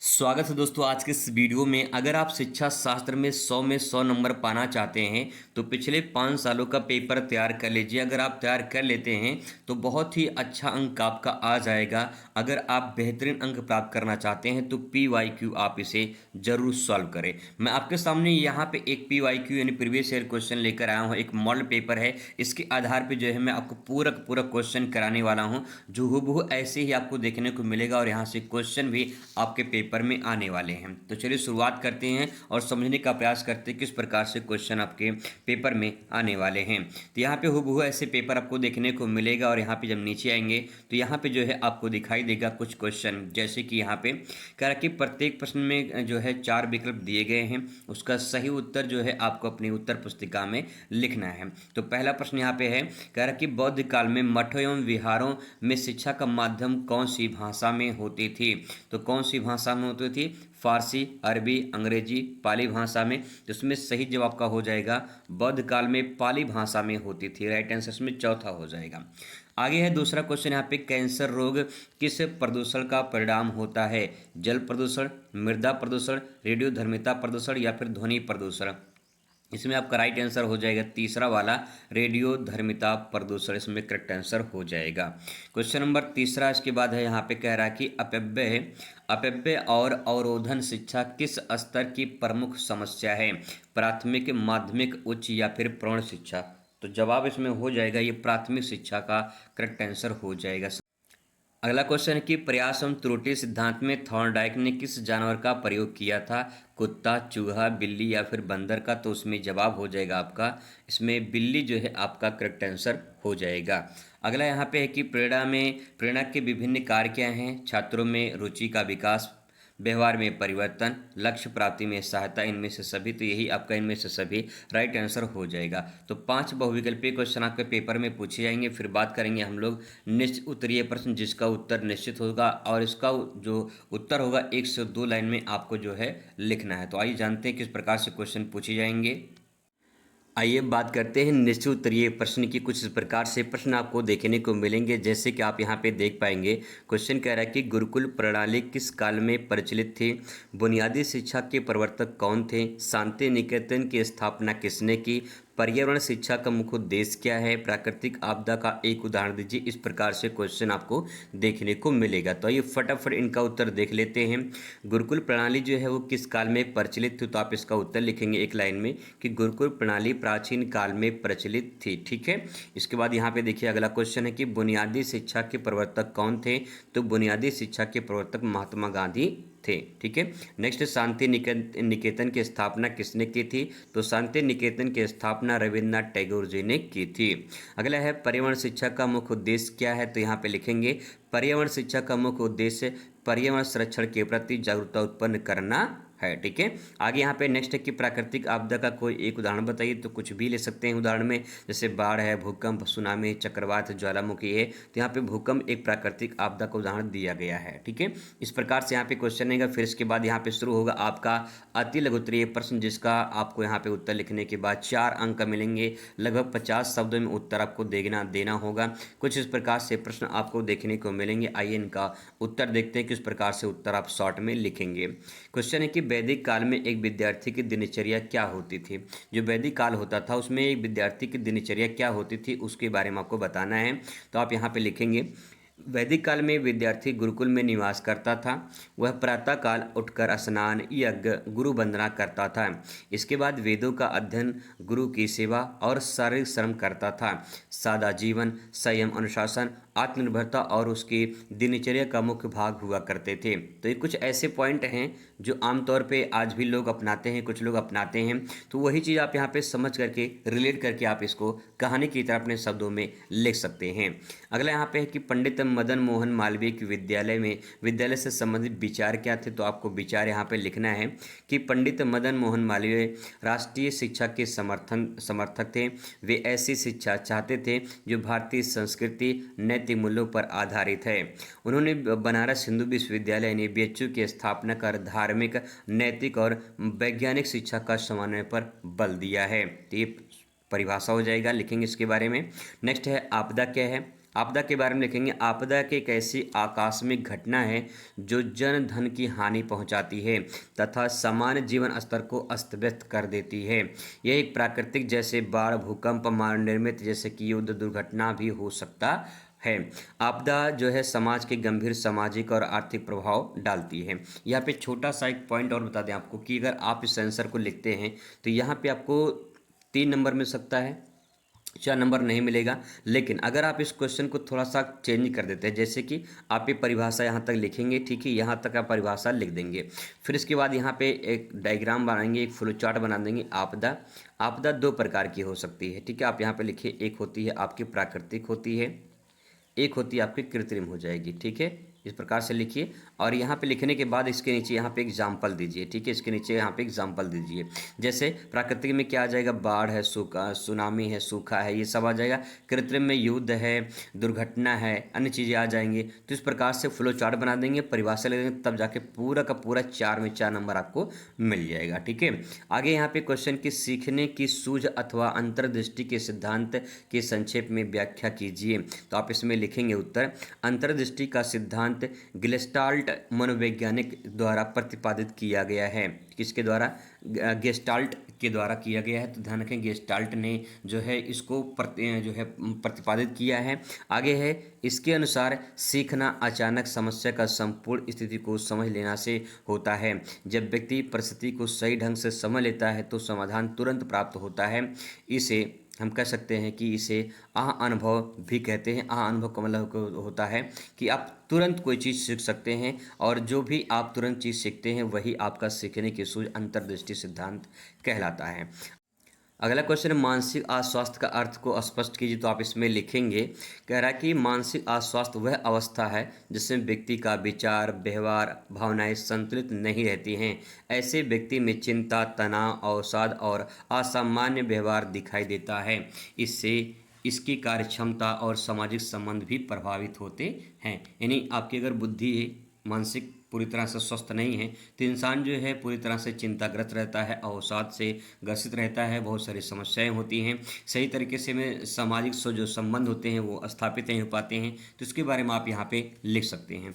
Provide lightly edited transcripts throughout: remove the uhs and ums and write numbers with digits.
स्वागत है दोस्तों आज के इस वीडियो में। अगर आप शिक्षा शास्त्र में 100 में 100 नंबर पाना चाहते हैं तो पिछले 5 सालों का पेपर तैयार कर लीजिए। अगर आप तैयार कर लेते हैं तो बहुत ही अच्छा अंक आपका आ जाएगा। अगर आप बेहतरीन अंक प्राप्त करना चाहते हैं तो PYQ आप इसे जरूर सॉल्व करें। मैं आपके सामने यहाँ पे एक PYQ यानी प्रीवियस ईयर क्वेश्चन लेकर आया हूँ। एक मॉडल पेपर है, इसके आधार पर जो है मैं आपको पूरा पूरा क्वेश्चन कराने वाला हूँ जो हूबहू ऐसे ही आपको देखने को मिलेगा और यहाँ से क्वेश्चन भी आपके पेपर में आने वाले हैं। तो चलिए शुरुआत करते हैं और समझने का प्रयास करते हैं किस प्रकार से क्वेश्चन आपके पेपर में आने वाले हैं। तो यहाँ पे हूबहू ऐसे पेपर आपको देखने को मिलेगा और यहाँ पे जब नीचे आएंगे तो यहाँ पे जो है आपको दिखाई देगा कुछ क्वेश्चन, जैसे कि यहाँ पे कह रहा कि प्रत्येक प्रश्न में जो है 4 विकल्प दिए गए हैं, उसका सही उत्तर जो है आपको अपनी उत्तर पुस्तिका में लिखना है। तो पहला प्रश्न यहाँ पे है, कह रहा कि बौद्ध काल में मठों एवं विहारों में शिक्षा का माध्यम कौन सी भाषा में होती थी। तो कौन सी भाषा में होती थी? फारसी, अरबी, अंग्रेजी, पाली भाषा में। तो इसमें सही जवाब का हो जाएगा बौद्ध काल में पाली भाषा में होती थी। राइट आंसर इसमें चौथा हो जाएगा। आगे है दूसरा क्वेश्चन यहाँ पे, कैंसर रोग किस प्रदूषण का परिणाम होता है? जल प्रदूषण, मृदा प्रदूषण, रेडियोधर्मिता प्रदूषण या फिर ध्वनि प्रदूषण। इसमें आपका राइट आंसर हो जाएगा तीसरा वाला, रेडियो धर्मिता प्रदूषण, इसमें करेक्ट आंसर हो जाएगा। क्वेश्चन नंबर तीसरा इसके बाद है, यहाँ पे कह रहा है कि अपव्यय और अवरोधन शिक्षा किस स्तर की प्रमुख समस्या है? प्राथमिक, माध्यमिक, उच्च या फिर प्रौढ़ शिक्षा। तो जवाब इसमें हो जाएगा ये प्राथमिक शिक्षा का करेक्ट आंसर हो जाएगा। अगला क्वेश्चन है कि प्रयास एवं त्रुटि सिद्धांत में थॉर्नडाइक ने किस जानवर का प्रयोग किया था? कुत्ता, चूहा, बिल्ली या फिर बंदर का। तो उसमें जवाब हो जाएगा आपका इसमें बिल्ली जो है आपका करेक्ट आंसर हो जाएगा। अगला यहाँ पे है कि प्रेरणा के विभिन्न कार्य क्या हैं? छात्रों में रुचि का विकास, व्यवहार में परिवर्तन, लक्ष्य प्राप्ति में सहायता, इनमें से सभी। तो यही आपका इनमें से सभी राइट आंसर हो जाएगा। तो 5 बहुविकल्पीय क्वेश्चन आपके पेपर में पूछे जाएंगे। फिर बात करेंगे हम लोग निश्चित उत्तरीय प्रश्न जिसका उत्तर निश्चित होगा और इसका जो उत्तर होगा 1 से 2 लाइन में आपको जो है लिखना है। तो आइए जानते हैं किस प्रकार से क्वेश्चन पूछे जाएंगे। आइए बात करते हैं निश्चित उत्तरीय प्रश्न की। कुछ इस प्रकार से प्रश्न आपको देखने को मिलेंगे, जैसे कि आप यहाँ पे देख पाएंगे। क्वेश्चन कह रहा है कि गुरुकुल प्रणाली किस काल में प्रचलित थी? बुनियादी शिक्षा के प्रवर्तक कौन थे? शांति निकेतन की स्थापना किसने की? पर्यावरण शिक्षा का मुख्य उद्देश्य क्या है? प्राकृतिक आपदा का एक उदाहरण दीजिए। इस प्रकार से क्वेश्चन आपको देखने को मिलेगा। तो आइए फटाफट इनका उत्तर देख लेते हैं। गुरुकुल प्रणाली जो है वो किस काल में प्रचलित थी? तो आप इसका उत्तर लिखेंगे एक लाइन में कि गुरुकुल प्रणाली प्राचीन काल में प्रचलित थी। ठीक है। इसके बाद यहाँ पे देखिए अगला क्वेश्चन है कि बुनियादी शिक्षा के प्रवर्तक कौन थे? तो बुनियादी शिक्षा के प्रवर्तक महात्मा गांधी थे। ठीक है। नेक्स्ट, शांति निकेतन की स्थापना किसने की थी? तो शांति निकेतन की स्थापना रविन्द्रनाथ टैगोर जी ने की थी। अगला है पर्यावरण शिक्षा का मुख्य उद्देश्य क्या है? तो यहाँ पे लिखेंगे पर्यावरण शिक्षा का मुख्य उद्देश्य पर्यावरण संरक्षण के प्रति जागरूकता उत्पन्न करना है। ठीक है। आगे यहाँ पे नेक्स्ट है कि प्राकृतिक आपदा का कोई एक उदाहरण बताइए। तो कुछ भी ले सकते हैं उदाहरण में, जैसे बाढ़ है, भूकंप, सुनामी, चक्रवात, ज्वालामुखी है। तो यहाँ पे भूकंप एक प्राकृतिक आपदा का उदाहरण दिया गया है। ठीक है। इस प्रकार से यहाँ पे क्वेश्चन रहेगा। फिर इसके बाद यहाँ पे शुरू होगा आपका अति लघु उत्तरीय प्रश्न, जिसका आपको यहाँ पे उत्तर लिखने के बाद 4 अंक मिलेंगे। लगभग 50 शब्दों में उत्तर आपको देना होगा। कुछ इस प्रकार से प्रश्न आपको देखने को मिलेंगे। आइए इनका उत्तर देखते हैं किस प्रकार से उत्तर आप शॉर्ट में लिखेंगे। क्वेश्चन है कि वैदिक काल में एक विद्यार्थी की दिनचर्या क्या होती थी? जो वैदिक काल होता था उसमें एक विद्यार्थी की दिनचर्या क्या होती थी उसके बारे में आपको बताना है। तो आप यहाँ पे लिखेंगे वैदिक काल में विद्यार्थी गुरुकुल में निवास करता था। वह प्रातः काल उठकर स्नान, यज्ञ, गुरु वंदना करता था। इसके बाद वेदों का अध्ययन, गुरु की सेवा और शारीरिक श्रम करता था। सादा जीवन, संयम, अनुशासन, आत्मनिर्भरता और उसकी दिनचर्या का मुख्य भाग हुआ करते थे। तो ये कुछ ऐसे पॉइंट हैं जो आमतौर पे आज भी लोग अपनाते हैं, कुछ लोग अपनाते हैं। तो वही चीज़ आप यहाँ पे समझ करके रिलेट करके आप इसको कहानी की तरह अपने शब्दों में लिख सकते हैं। अगला यहाँ पे है कि पंडित मदन मोहन मालवीय के विद्यालय से संबंधित विचार क्या थे? तो आपको विचार यहाँ पे लिखना है कि पंडित मदन मोहन मालवीय राष्ट्रीय शिक्षा के समर्थक थे। वे ऐसी शिक्षा चाहते थे जो भारतीय संस्कृति, नैतिक मूल्यों पर आधारित है। उन्होंने बनारस हिंदू विश्वविद्यालय यानी BHU की स्थापना कर धार्मिक, नैतिक और वैज्ञानिक शिक्षा का समन्वय पर बल दिया है। तो ये परिभाषा हो जाएगा, लिखेंगे इसके बारे में। नेक्स्ट है आपदा क्या है? आपदा के बारे में लिखेंगे, आपदा की एक ऐसी आकस्मिक घटना है जो जन धन की हानि पहुंचाती है तथा सामान्य जीवन स्तर को अस्त व्यस्त कर देती है। यह एक प्राकृतिक जैसे बाढ़, भूकंप, मानव निर्मित जैसे कि युद्ध, दुर्घटना भी हो सकता है। आपदा जो है समाज के गंभीर सामाजिक और आर्थिक प्रभाव डालती है। यहाँ पे छोटा सा एक पॉइंट और बता दें आपको कि अगर आप इस आंसर को लिखते हैं तो यहाँ पे आपको 3 नंबर मिल सकता है, 4 नंबर नहीं मिलेगा। लेकिन अगर आप इस क्वेश्चन को थोड़ा सा चेंज कर देते हैं, जैसे कि आप ये परिभाषा यहाँ तक लिखेंगे, ठीक है, यहाँ तक आप परिभाषा लिख देंगे, फिर इसके बाद यहाँ पे एक डायग्राम बनाएंगे, एक फ्लो चार्ट बना देंगे। आपदा, आपदा 2 प्रकार की हो सकती है, ठीक है। आप यहाँ पे लिखिए, एक होती है आपकी प्राकृतिक होती है, एक होती है आपकी कृत्रिम हो जाएगी, ठीक है। इस प्रकार से लिखिए और यहाँ पे लिखने के बाद इसके नीचे यहाँ पे एग्जाम्पल दीजिए, ठीक है। इसके नीचे यहाँ पे एग्जाम्पल दीजिए। जैसे प्राकृतिक में क्या आ जाएगा, बाढ़ है, सूखा, सुनामी है, सूखा है, ये सब आ जाएगा। कृत्रिम में युद्ध है, दुर्घटना है, अन्य चीज़ें आ जाएंगी। तो इस प्रकार से फ्लो चार्ट बना देंगे, परिभाषा ले देंगे, तब जाके पूरा का पूरा 4 में 4 नंबर आपको मिल जाएगा, ठीक है। आगे यहाँ पे क्वेश्चन की सीखने की सूझ अथवा अंतर्दृष्टि के सिद्धांत की संक्षेप में व्याख्या कीजिए। तो आप इसमें लिखेंगे उत्तर, अंतर्दृष्टि का सिद्धांत गेस्टाल्ट मनोवैज्ञानिक द्वारा प्रतिपादित किया गया है। किसके द्वारा, गेस्टाल्ट के द्वारा किया गया है। तो ध्यान रखें, गेस्टाल्ट ने जो है इसको प्रतिपादित किया है। आगे है, इसके अनुसार सीखना अचानक समस्या का संपूर्ण स्थिति को समझ लेना से होता है। जब व्यक्ति परिस्थिति को सही ढंग से समझ लेता है तो समाधान तुरंत प्राप्त होता है। इसे हम कह सकते हैं कि इसे आह अनुभव भी कहते हैं। आह अनुभव का मतलब होता है कि आप तुरंत कोई चीज़ सीख सकते हैं और जो भी आप तुरंत चीज़ सीखते हैं वही आपका सीखने की सूझ अंतर्दृष्टि सिद्धांत कहलाता है। अगला क्वेश्चन है, मानसिक अस्वास्थ्य का अर्थ को स्पष्ट कीजिए। तो आप इसमें लिखेंगे, कह रहा है कि मानसिक अस्वास्थ्य वह अवस्था है जिसमें व्यक्ति का विचार, व्यवहार, भावनाएं संतुलित नहीं रहती हैं। ऐसे व्यक्ति में चिंता, तनाव, अवसाद और असामान्य व्यवहार दिखाई देता है। इससे इसकी कार्यक्षमता और सामाजिक संबंध भी प्रभावित होते हैं। यानी आपकी अगर बुद्धि मानसिक पूरी तरह से स्वस्थ नहीं है तो इंसान जो है पूरी तरह से चिंताग्रस्त रहता है, अवसाद से ग्रसित रहता है, बहुत सारी समस्याएं होती हैं, सही तरीके से में सामाजिक जो संबंध होते हैं वो स्थापित नहीं हो पाते हैं। तो इसके बारे में आप यहाँ पे लिख सकते हैं।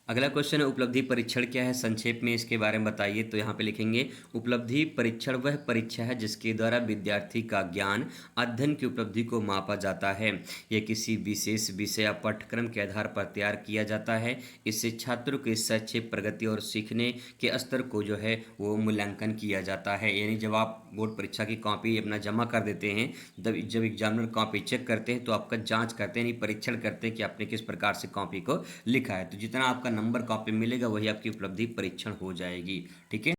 अगला क्वेश्चन है, उपलब्धि परीक्षण क्या है, संक्षेप में इसके बारे में बताइए। तो यहाँ पे लिखेंगे, उपलब्धि परीक्षण वह परीक्षा है जिसके द्वारा विद्यार्थी का ज्ञान, अध्ययन की उपलब्धि को मापा जाता है। यह किसी विशेष विषय या पाठ्यक्रम के आधार पर तैयार किया जाता है। इससे छात्रों की शैक्षिक प्रगति और सीखने के स्तर को जो है वो मूल्यांकन किया जाता है। यानी जब आप बोर्ड परीक्षा की कॉपी अपना जमा कर देते हैं, जब एग्जामिनर कॉपी चेक करते हैं तो आपका जाँच करते हैं, परीक्षण करते हैं कि आपने किस प्रकार से कॉपी को लिखा है। तो जितना आपका नंबर कॉपी मिलेगा वही आपकी उपलब्धि परीक्षण हो जाएगी, ठीक है।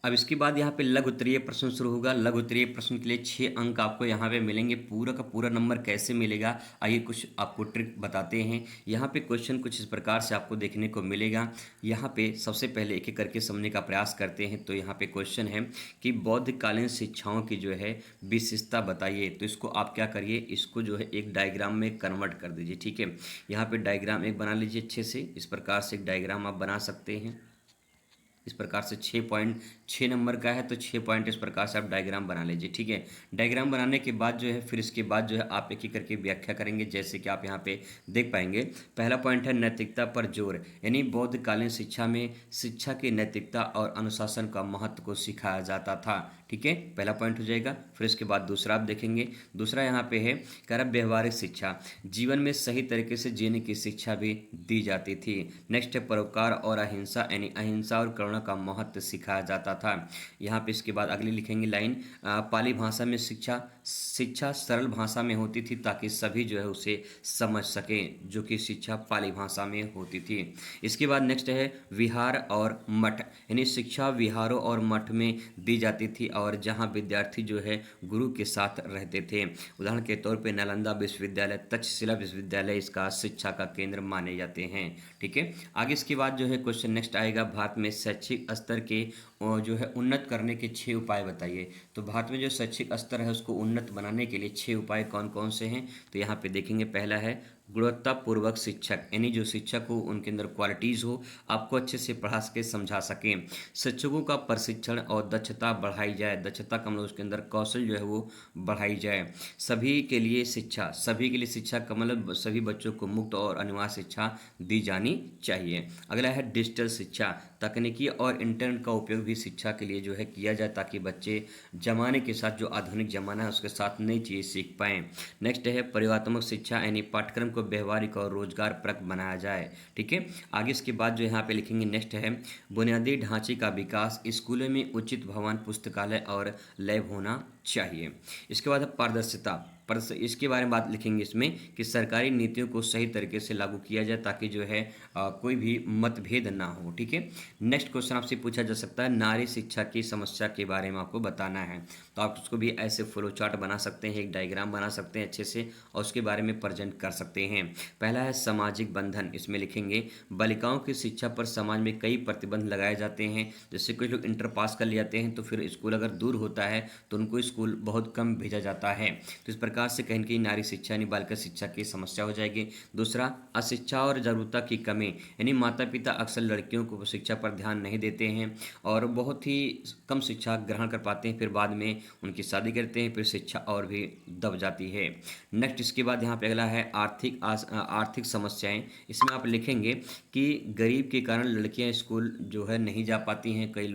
अब इसके बाद यहाँ पे लघु उत्तरीय प्रश्न शुरू होगा। लघु उत्तरीय प्रश्न के लिए 6 अंक आपको यहाँ पे मिलेंगे। पूरा का पूरा नंबर कैसे मिलेगा, आइए कुछ आपको ट्रिक बताते हैं। यहाँ पे क्वेश्चन कुछ इस प्रकार से आपको देखने को मिलेगा। यहाँ पे सबसे पहले एक एक करके समझने का प्रयास करते हैं। तो यहाँ पे क्वेश्चन है कि बौद्धकालीन शिक्षाओं की जो है विशेषता बताइए। तो इसको आप क्या करिए, इसको जो है एक डायग्राम में कन्वर्ट कर दीजिए, ठीक है। यहाँ पे डायग्राम एक बना लीजिए अच्छे से। इस प्रकार से एक डायग्राम आप बना सकते हैं। इस प्रकार से 6 नंबर का है तो 6 पॉइंट इस प्रकार से आप डायग्राम बना लीजिए, ठीक है। डायग्राम बनाने के बाद जो है फिर इसके बाद जो है आप एक एक करके व्याख्या करेंगे। जैसे कि आप यहाँ पे देख पाएंगे, पहला पॉइंट है नैतिकता पर जोर। यानी बौद्धकालीन शिक्षा में शिक्षा की नैतिकता और अनुशासन का महत्व को सिखाया जाता था, ठीक है, पहला पॉइंट हो जाएगा। फिर इसके बाद दूसरा आप देखेंगे, दूसरा यहाँ पे है कह व्यवहारिक शिक्षा, जीवन में सही तरीके से जीने की शिक्षा भी दी जाती थी। नेक्स्ट है परोपकार और अहिंसा, यानी अहिंसा और करुणा का महत्व सिखाया जाता था। यहाँ पे इसके बाद अगली लिखेंगे लाइन, पाली भाषा में शिक्षा सरल भाषा में होती थी ताकि सभी जो है उसे समझ सकें, जो कि शिक्षा पाली भाषा में होती थी। इसके बाद नेक्स्ट है विहार और मठ, यानी शिक्षा विहारों और मठ में दी जाती थी और जहाँ विद्यार्थी जो है गुरु के साथ रहते थे। उदाहरण के तौर पे नालंदा विश्वविद्यालय, तक्षशिला विश्वविद्यालय इसका शिक्षा का केंद्र माने जाते हैं, ठीक है। आगे इसके बाद जो है क्वेश्चन नेक्स्ट आएगा, भारत में शैक्षिक स्तर के जो है उन्नत करने के 6 उपाय बताइए। तो भारत में जो शैक्षिक स्तर है उसको उन्नत बनाने के लिए 6 उपाय कौन कौन से हैं। तो यहाँ पे देखेंगे, पहला है गुणवत्तापूर्वक शिक्षक, यानी जो शिक्षक हो उनके अंदर क्वालिटीज़ हो, आपको अच्छे से पढ़ा सके, समझा सकें। शिक्षकों का प्रशिक्षण और दक्षता बढ़ाई जाए, दक्षता का मतलब उसके अंदर कौशल जो है वो बढ़ाई जाए। सभी के लिए शिक्षा, सभी के लिए शिक्षा का मतलब सभी बच्चों को मुफ्त और अनिवार्य शिक्षा दी जानी चाहिए। अगला है डिजिटल शिक्षा, तकनीकी और इंटरनेट का उपयोग भी शिक्षा के लिए जो है किया जाए, ताकि बच्चे ज़माने के साथ, जो आधुनिक ज़माना है उसके साथ नई चीज़ सीख पाएँ। नेक्स्ट है प्रयोगात्मक शिक्षा, यानी पाठ्यक्रम को व्यवहारिक और रोजगारपरक बनाया जाए। ठीक है, आगे इसके बाद जो यहाँ पे लिखेंगे नेक्स्ट है बुनियादी ढांचे का विकास, स्कूलों में उचित भवन, पुस्तकालय और लैब होना चाहिए। इसके बाद है पारदर्शिता, पर इसके बारे में बात लिखेंगे इसमें कि सरकारी नीतियों को सही तरीके से लागू किया जाए, ताकि जो है कोई भी मतभेद ना हो। ठीक है, नेक्स्ट क्वेश्चन आपसे पूछा जा सकता है नारी शिक्षा की समस्या के बारे में आपको बताना है, तो आप उसको भी ऐसे फ्लो चार्ट बना सकते हैं, एक डायग्राम बना सकते हैं अच्छे से, और उसके बारे में प्रेजेंट कर सकते हैं। पहला है सामाजिक बंधन, इसमें लिखेंगे बालिकाओं की शिक्षा पर समाज में कई प्रतिबंध लगाए जाते हैं। जैसे कुछ लोग इंटर पास कर ले जाते हैं, तो फिर स्कूल अगर दूर होता है तो उनको स्कूल बहुत कम भेजा जाता है। तो इस प्रकार से कहीं कि नारी शिक्षा यानी बालिका शिक्षा की समस्या हो जाएगी। दूसरा, अशिक्षा और जागरूकता की कमी, यानी माता पिता अक्सर लड़कियों को शिक्षा पर ध्यान नहीं देते हैं और बहुत ही कम शिक्षा ग्रहण कर पाते हैं, फिर बाद में उनकी शादी करते हैं, फिर शिक्षा और भी दब जाती है। नेक्स्ट इसके बाद यहाँ पे अगला है आर्थिक समस्याएं, इसमें आप लिखेंगे कि गरीब के कारण लड़कियां स्कूल जो है नहीं जा पाती हैं, कई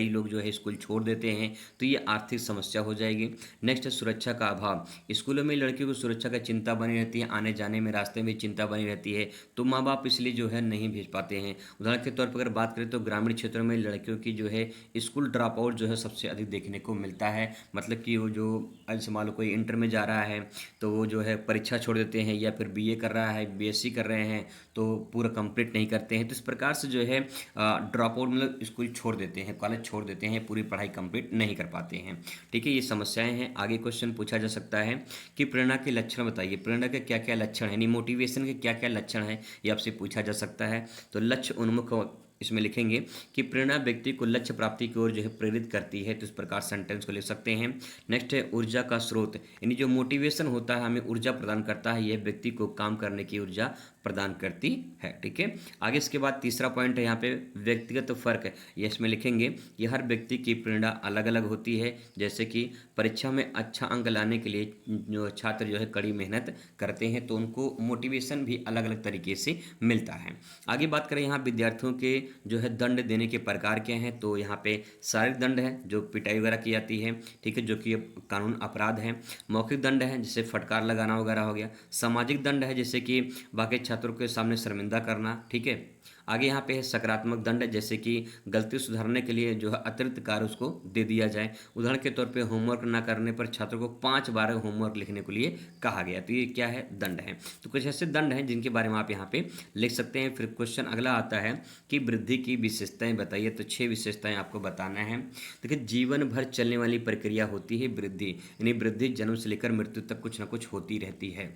लोग जो है स्कूल छोड़ देते हैं, तो ये आर्थिक समस्या हो जाएगी। नेक्स्ट है सुरक्षा का अभाव, स्कूलों में लड़कियों को सुरक्षा का चिंता बनी रहती है, आने जाने में रास्ते में चिंता बनी रहती है, तो माँ बाप इसलिए जो है नहीं भेज पाते हैं। उदाहरण के तौर पर अगर बात करें तो ग्रामीण क्षेत्रों में लड़कियों की जो है स्कूल ड्रॉप आउट जो है सबसे अधिक देखने को मिलता है। मतलब कि वो जो जैसे मान लो कोई इंटर में जा रहा है तो वो जो है परीक्षा छोड़ देते हैं, या फिर बीए कर रहा है, बीएससी कर रहे हैं, तो पूरा कंप्लीट नहीं करते हैं। तो इस प्रकार से जो है ड्रॉप आउट मतलब स्कूल छोड़ देते हैं, कॉलेज छोड़ देते हैं, पूरी पढ़ाई कंप्लीट नहीं कर पाते हैं। ठीक है, ये समस्याएं हैं। आगे क्वेश्चन पूछा जा सकता है कि प्रेरणा के लक्षण बताइए, प्रेरणा के क्या क्या लक्षण है, यानी मोटिवेशन के क्या क्या लक्षण है, ये आपसे पूछा जा सकता है। तो लक्ष्य उन्मुख इसमें लिखेंगे कि प्रेरणा व्यक्ति को लक्ष्य प्राप्ति की ओर जो है प्रेरित करती है, तो इस प्रकार सेंटेंस को लिख सकते हैं। नेक्स्ट है ऊर्जा का स्रोत, यानी जो मोटिवेशन होता है हमें ऊर्जा प्रदान करता है, यह व्यक्ति को काम करने की ऊर्जा प्रदान करती है। ठीक है, आगे इसके बाद तीसरा पॉइंट है यहाँ पे व्यक्तिगत फर्क है, ये इसमें लिखेंगे कि हर व्यक्ति की प्रेरणा अलग अलग होती है। जैसे कि परीक्षा में अच्छा अंक लाने के लिए जो छात्र जो है कड़ी मेहनत करते हैं, तो उनको मोटिवेशन भी अलग अलग तरीके से मिलता है। आगे बात करें यहाँ विद्यार्थियों के जो है दंड देने के प्रकार क्या हैं, तो यहाँ पे शारीरिक दंड है जो पिटाई वगैरह की जाती है, ठीक है, जो कि कानून अपराध है। मौखिक दंड है जैसे फटकार लगाना वगैरह हो गया। सामाजिक दंड है जैसे कि बाकी छात्रों के सामने शर्मिंदा करना। ठीक है, आगे यहाँ पे है सकारात्मक दंड, जैसे कि गलती सुधारने के लिए जो है अतिरिक्त कार्य उसको दे दिया जाए। उदाहरण के तौर पे होमवर्क ना करने पर छात्रों को 5 बार होमवर्क लिखने के लिए कहा गया, तो ये क्या है, दंड है। तो कुछ ऐसे दंड हैं जिनके बारे में आप यहाँ पे लिख सकते हैं। फिर क्वेश्चन अगला आता है कि वृद्धि की विशेषताएं बताइए, तो 6 विशेषताएं आपको बताना है। देखिए, जीवन भर चलने वाली प्रक्रिया होती है वृद्धि, यानी वृद्धि जन्म से लेकर मृत्यु तक कुछ ना कुछ होती रहती है।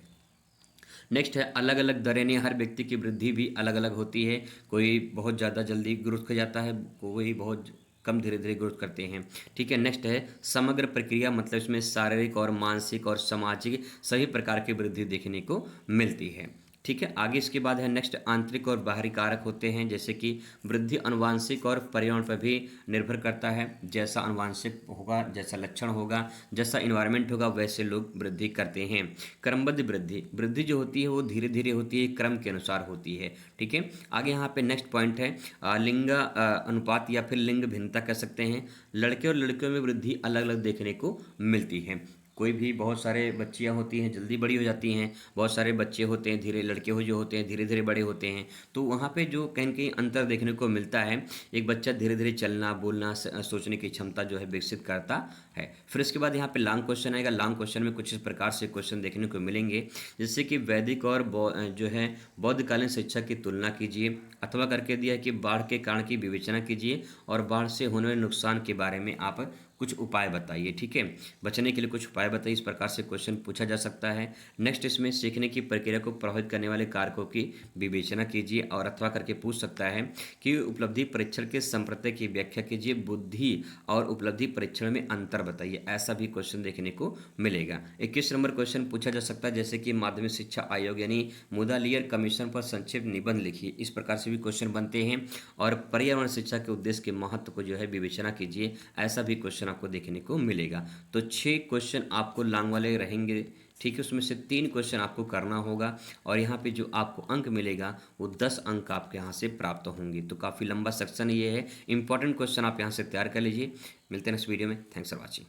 नेक्स्ट है अलग अलग दरें, यानी हर व्यक्ति की वृद्धि भी अलग अलग होती है, कोई बहुत ज़्यादा जल्दी ग्रोथ कर जाता है, कोई बहुत कम धीरे धीरे ग्रोथ करते हैं। ठीक है, नेक्स्ट है समग्र प्रक्रिया, मतलब इसमें शारीरिक और मानसिक और सामाजिक सभी प्रकार की वृद्धि देखने को मिलती है। ठीक है, आगे इसके बाद है नेक्स्ट आंतरिक और बाहरी कारक होते हैं, जैसे कि वृद्धि अनुवांशिक और पर्यावरण पर भी निर्भर करता है। जैसा अनुवांशिक होगा, जैसा लक्षण होगा, जैसा इन्वायरमेंट होगा, वैसे लोग वृद्धि करते हैं। क्रमबद्ध वृद्धि, वृद्धि जो होती है वो धीरे धीरे होती है, क्रम के अनुसार होती है। ठीक है, आगे यहाँ पे नेक्स्ट पॉइंट है लिंग अनुपात या फिर लिंग भिन्नता कह सकते हैं। लड़के और लड़कियों में वृद्धि अलग अलग देखने को मिलती है। कोई भी बहुत सारे बच्चियां होती हैं जल्दी बड़ी हो जाती हैं, बहुत सारे बच्चे होते हैं धीरे लड़के हो जो होते हैं धीरे धीरे बड़े होते हैं, तो वहाँ पे जो कहीं कहीं अंतर देखने को मिलता है। एक बच्चा धीरे धीरे चलना बोलना सोचने की क्षमता जो है विकसित करता है। फिर इसके बाद यहाँ पे लॉन्ग क्वेश्चन आएगा। लॉन्ग क्वेश्चन में कुछ इस प्रकार से क्वेश्चन देखने को मिलेंगे, जैसे कि वैदिक और जो है बौद्धकालीन शिक्षा की तुलना कीजिए, अथवा करके दिया है कि बाढ़ के कारण की विवेचना कीजिए और बाढ़ से होने वाले नुकसान के बारे में आप कुछ उपाय बताइए। ठीक है, बचने के लिए कुछ उपाय बताइए, इस प्रकार से क्वेश्चन पूछा जा सकता है। नेक्स्ट इसमें सीखने की प्रक्रिया को प्रभावित करने वाले कारकों की विवेचना कीजिए, और अथवा करके पूछ सकता है कि उपलब्धि परीक्षण के संप्रत्यय की व्याख्या कीजिए, बुद्धि और उपलब्धि परीक्षण में अंतर बताइए। ऐसा भी क्वेश्चन देखने को मिलेगा। 21 नंबर क्वेश्चन पूछा जा सकता है, जैसे कि माध्यमिक शिक्षा आयोग यानी मुदालियर कमीशन पर संक्षिप्त निबंध लिखिए। इस प्रकार से भी क्वेश्चन बनते हैं। और पर्यावरण शिक्षा के उद्देश्य के महत्व को जो है विवेचना कीजिए। ऐसा भी क्वेश्चन आपको देखने को मिलेगा। तो 6 क्वेश्चन आपको लॉन्ग वाले रहेंगे। ठीक है, उसमें से 3 क्वेश्चन आपको करना होगा, और यहाँ पे जो आपको अंक मिलेगा वो 10 अंक आपके यहाँ से प्राप्त होंगे। तो काफ़ी लंबा सेक्शन ये है, इंपॉर्टेंट क्वेश्चन आप यहाँ से तैयार कर लीजिए। मिलते हैं नेक्स्ट वीडियो में। Thanks for watching.